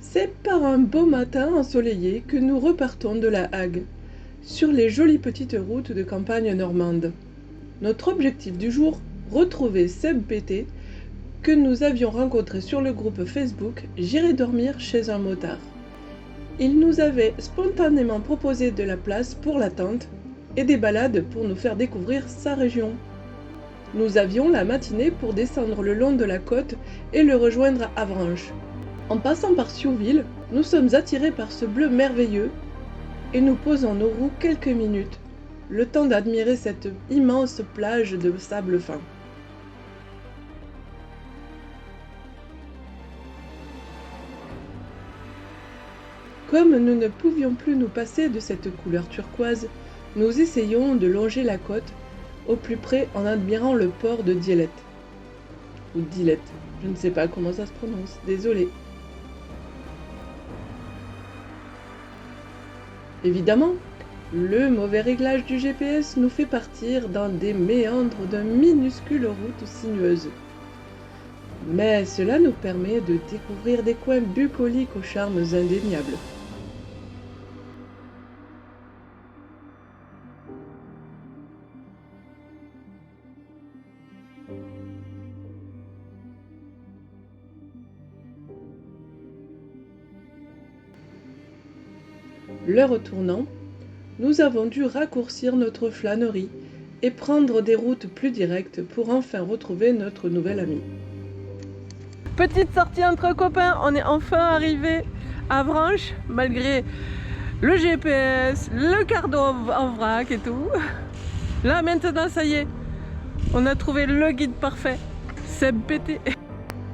C'est par un beau matin ensoleillé que nous repartons de La Hague, sur les jolies petites routes de campagne normande. Notre objectif du jour, retrouver Seb Pété, que nous avions rencontré sur le groupe Facebook J'irai dormir chez un motard. Il nous avait spontanément proposé de la place pour la tente et des balades pour nous faire découvrir sa région. Nous avions la matinée pour descendre le long de la côte et le rejoindre à Avranches. En passant par Siouville, nous sommes attirés par ce bleu merveilleux et nous posons nos roues quelques minutes, le temps d'admirer cette immense plage de sable fin. Comme nous ne pouvions plus nous passer de cette couleur turquoise, nous essayons de longer la côte au plus près en admirant le port de Dielette. Ou Dilette, je ne sais pas comment ça se prononce, désolé. Évidemment, le mauvais réglage du GPS nous fait partir dans des méandres de minuscules routes sinueuses. Mais cela nous permet de découvrir des coins bucoliques aux charmes indéniables. L'heure tournant, nous avons dû raccourcir notre flânerie et prendre des routes plus directes pour enfin retrouver notre nouvel ami. Petite sortie entre copains, on est enfin arrivé à Avranches, malgré le GPS, le cardo en vrac et tout. Là maintenant ça y est, on a trouvé le guide parfait, Seb Pété.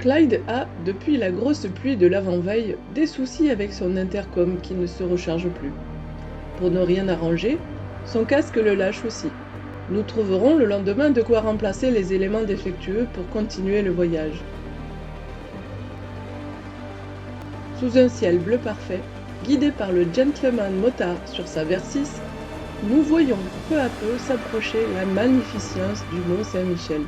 Clyde a, depuis la grosse pluie de l'avant-veille, des soucis avec son intercom qui ne se recharge plus. Pour ne rien arranger, son casque le lâche aussi. Nous trouverons le lendemain de quoi remplacer les éléments défectueux pour continuer le voyage. Sous un ciel bleu parfait, guidé par le gentleman motard sur sa Versys, nous voyons peu à peu s'approcher la magnificence du Mont Saint-Michel.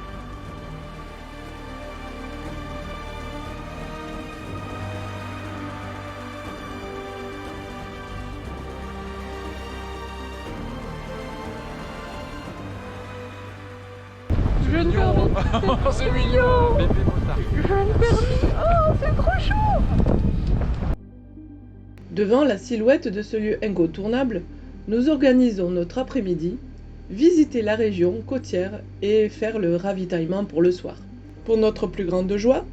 Jeune permis, C'est mignon. Bébé motard. jeune permis, oh c'est trop chaud! Devant la silhouette de ce lieu incontournable, nous organisons notre après-midi, visiter la région côtière et faire le ravitaillement pour le soir. Pour notre plus grande joie,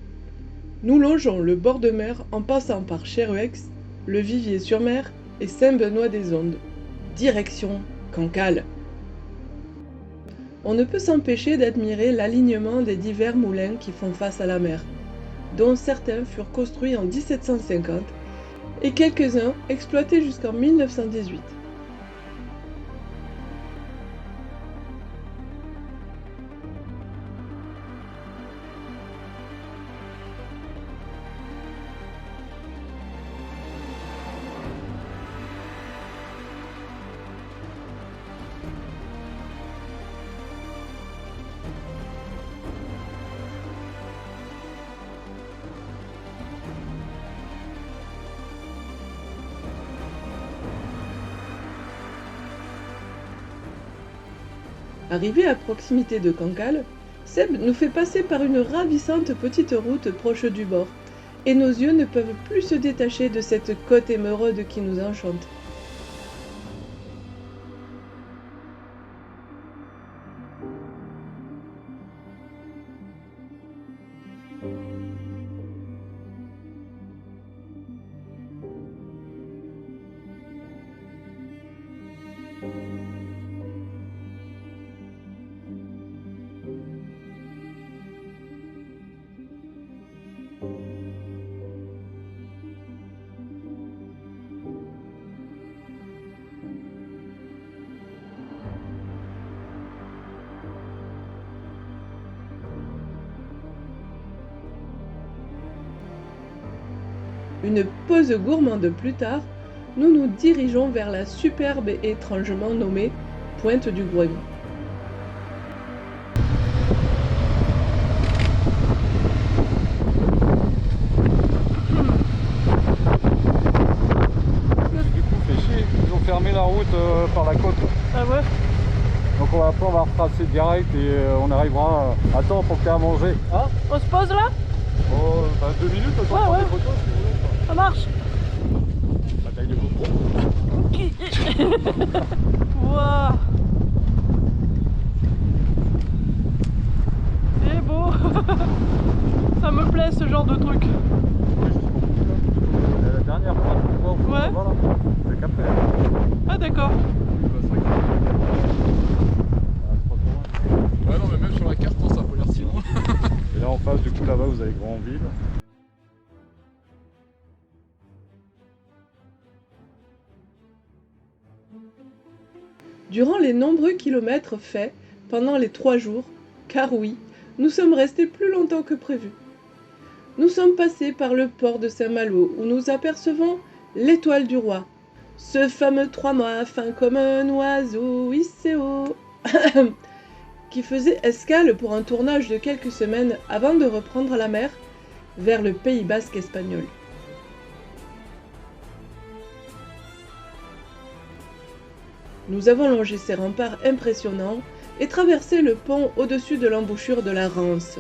nous longeons le bord de mer en passant par Cheruex, le Vivier-sur-Mer et Saint-Benoît-des-Ondes. Direction Cancale. On ne peut s'empêcher d'admirer l'alignement des divers moulins qui font face à la mer, dont certains furent construits en 1750 et quelques-uns exploités jusqu'en 1918. Arrivé à proximité de Cancale, Seb nous fait passer par une ravissante petite route proche du bord, et nos yeux ne peuvent plus se détacher de cette côte émeraude qui nous enchante. Une pause gourmande plus tard, nous nous dirigeons vers la superbe et étrangement nommée Pointe du Groin. route par la côte. Ah ouais? Donc après on va retracer direct et on arrivera à temps pour que tu aies à manger. Hein? On se pose là? Oh, bah 2 minutes, le temps de prendre des photos si vous voulez. Ça marche. La taille de GoPro. Ok. Waouh. C'est beau. Ça me plaît ce genre de truc. Oui, jusqu'au bout là. La dernière fois qu'on voit au fond, Ouais. voilà. C'est qu'après. Ah d'accord. Ouais, non, mais même sur la carte, non, ça a pas l'air si loin. Et là en face, du coup, là-bas, vous avez Grandville. Durant les nombreux kilomètres faits pendant les 3 jours, car oui, nous sommes restés plus longtemps que prévu. Nous sommes passés par le port de Saint-Malo où nous apercevons l'étoile du roi. Ce fameux 3 mâts fin comme un oiseau, hissé haut, qui faisait escale pour un tournage de quelques semaines avant de reprendre la mer vers le Pays basque espagnol. Nous avons longé ces remparts impressionnants et traversé le pont au-dessus de l'embouchure de la Rance.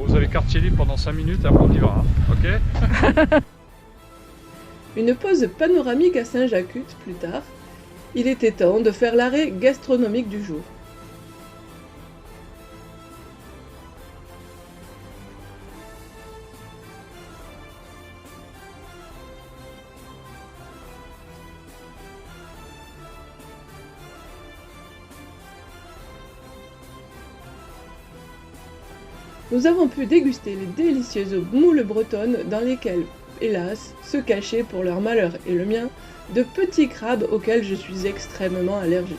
Vous avez quartier libre pendant 5 minutes et après on y va, hein. Ok? Une pause panoramique à Saint-Jacques plus tard, il était temps de faire l'arrêt gastronomique du jour. Nous avons pu déguster les délicieuses moules bretonnes dans lesquelles, hélas, se cachaient pour leur malheur et le mien, de petits crabes auxquels je suis extrêmement allergique.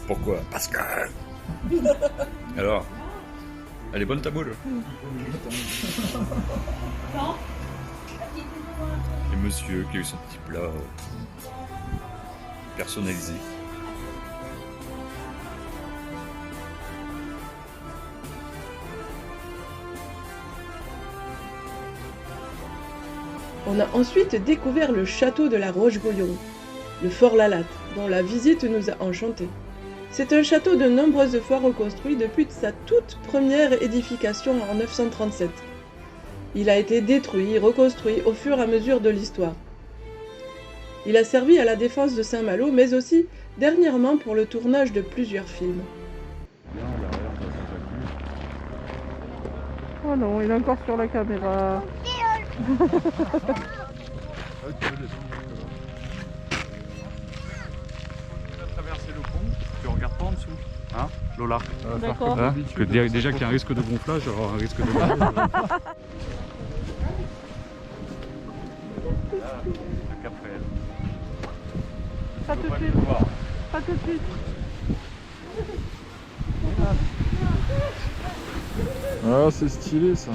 Pourquoi? Parce que... Alors, elle est bonne ta boule? Et monsieur qui a eu son petit plat personnalisé. On a ensuite découvert le château de la Roche-Gouillon, le fort Lalatte, dont la visite nous a enchantés. C'est un château de nombreuses fois reconstruit depuis sa toute première édification en 937. Il a été détruit, reconstruit au fur et à mesure de l'histoire. Il a servi à la défense de Saint-Malo, mais aussi dernièrement pour le tournage de plusieurs films. Oh non, il est encore sur la caméra. Tu traverser le pont, tu regardes pas en dessous, hein, Lola? D'accord. Hein, que déjà qu'il y a un risque de gonflage, alors un risque de gonflage. Pas tout de suite. Pas tout de suite. Ah, c'est stylé ça.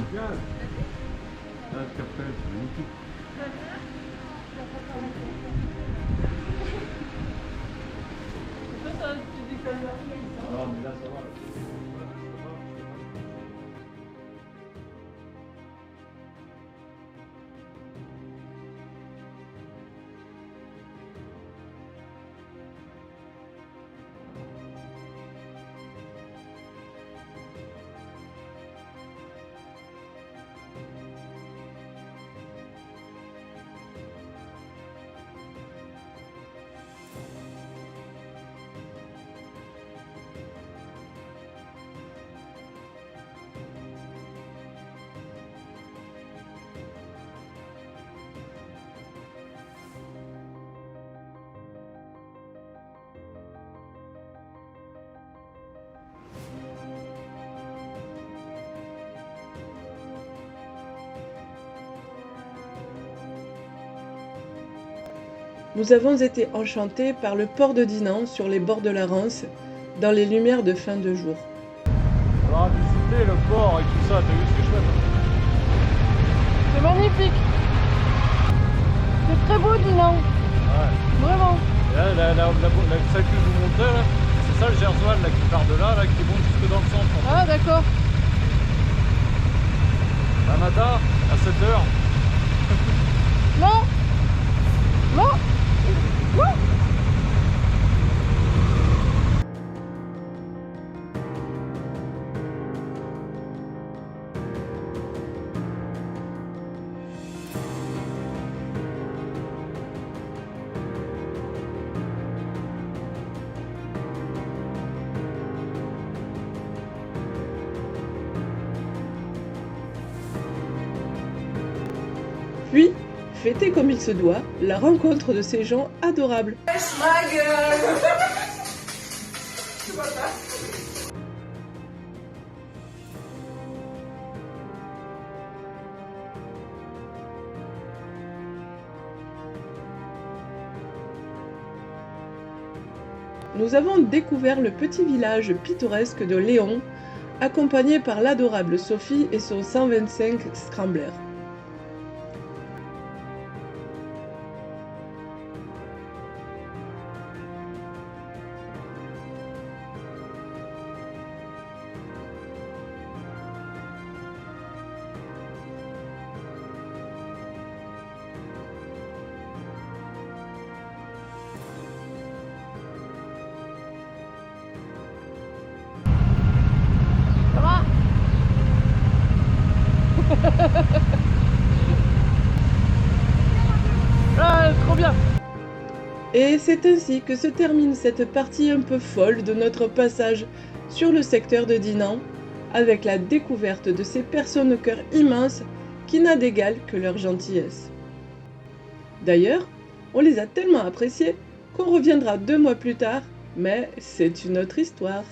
Nous avons été enchantés par le port de Dinan sur les bords de la Rance, dans les lumières de fin de jour. On va visiter le port et tout ça, t'as vu ce que je fais? C'est magnifique. C'est très beau, Dinan. Ouais. Vraiment. Et là, celle que je vous montrais, là, c'est ça le Gersoal là, qui part de là, qui monte jusque dans le centre. En fait. Ah, d'accord. Un matin, à 7h. Non. Non. Non. Puis, fêter comme il se doit la rencontre de ces gens adorables. Nous avons découvert le petit village pittoresque de Léon, accompagné par l'adorable Sophie et son 125 Scrambler. Ça va? Ah, trop bien. Et c'est ainsi que se termine cette partie un peu folle de notre passage sur le secteur de Dinan, avec la découverte de ces personnes au cœur immense qui n'a d'égal que leur gentillesse. D'ailleurs, on les a tellement appréciés qu'on reviendra 2 mois plus tard, mais c'est une autre histoire.